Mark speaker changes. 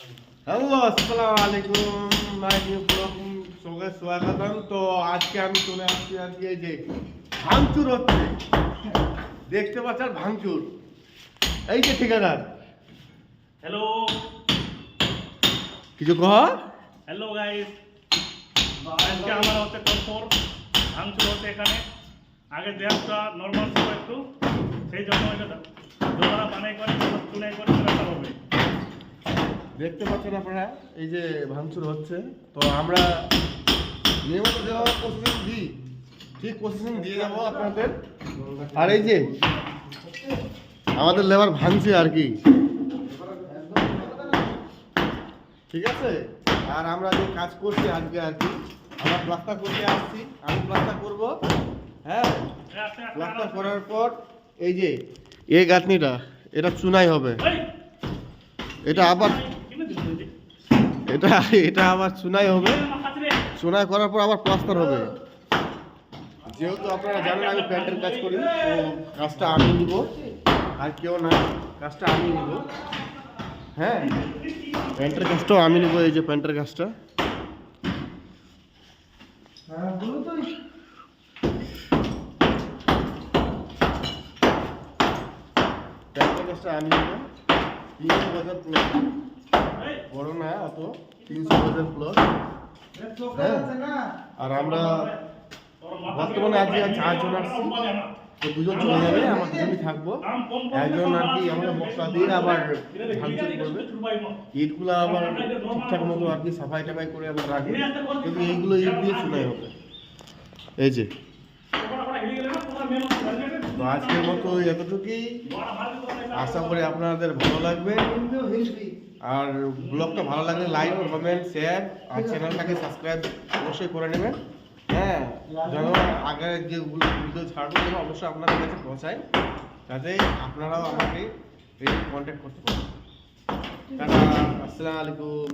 Speaker 1: Hello, আসসালামু আলাইকুম। My new blog সঙ্গে স্বাগতম। তো আজকে আমি চলে আসছি আর কি, এই যে ভাঙচুর হচ্ছে, দেখতে পাচ্ছেন ভাঙচুর। এই যে ঠিকাদার,
Speaker 2: হ্যালো
Speaker 1: কিছু কহ।
Speaker 2: হ্যালো গাইস, আজকে আমার হচ্ছে কঠোর ভাঙচুর হচ্ছে এখানে। আগে দেশটা নর্মাল ছিল একটু, সেই জন্য এটা দোকানা বানাই করে চুনাই করে রাখা হবে।
Speaker 1: দেখতে পাচ্ছেন আপনারা, এই যে ভাঙচুর হচ্ছে। তো আমরা নিয়মিত যেভাবে প্রসেসিং দিই, ঠিক প্রসেসিং দিয়ে যাবো আপনাদের। আর এই যে আমাদের লেবার ভাঙছে আর কি, ঠিক আছে। আর আমরা যে কাজ করছি আজকে আর কি, আমরা প্লাস্টার করতে আসছি, আমি প্লাস্টার করব। হ্যাঁ, প্লাস্টার করার পর এই যে এই গাঁথনিটা, এটা চুনাই হবে। এটা আবার এটা আবার চুনাই হবে। চুনাই করার পর আবার প্লাস্টার হবে। যেহেতু আপনারা জানেন আমি প্যান্টের কাজ করি, তো কাজটা আমি নিব, আর কেউ না, কাজটা আমি নিব। হ্যাঁ, প্যান্টের কাজটাও আমি নিব। এই যে প্যান্টের কাজটা, প্যান্টের কাজটা আমি নিব। 300 গজের প্লট, বড় না অত, 300 গজের প্লট। হ্যাঁ, আর আমরা বর্তমানে আজকে 4 জন আসছি, তো 2 জন চলে যাবে, আমরা 2 জনই থাকবো। একজন আর কি আমাদের মশলা দিয়ে আবার ভাঙচুর করবে, ইটগুলো আবার ঠিকঠাক মতো আর কি সাফাই টাফাই করে আবার রাখবে, কিন্তু এইগুলো ইট দিয়ে চুনাই হবে। এই যে, তো আজকের মতো এতটুকুই। আশা করি আপনাদের ভালো লাগবে। আর ব্লগটা ভালো লাগলে লাইক, কমেন্ট, শেয়ার, আর চ্যানেলটাকে সাবস্ক্রাইব অবশ্যই করে নেবেন। হ্যাঁ, যেন আগে যেগুলো ভিডিও ছাড়বো যেন অবশ্যই আপনাদের কাছে পৌঁছায়, যাতে আপনারাও আমাকে কন্ট্যাক্ট করতে পারেন। টাটা, আসসালামু আলাইকুম।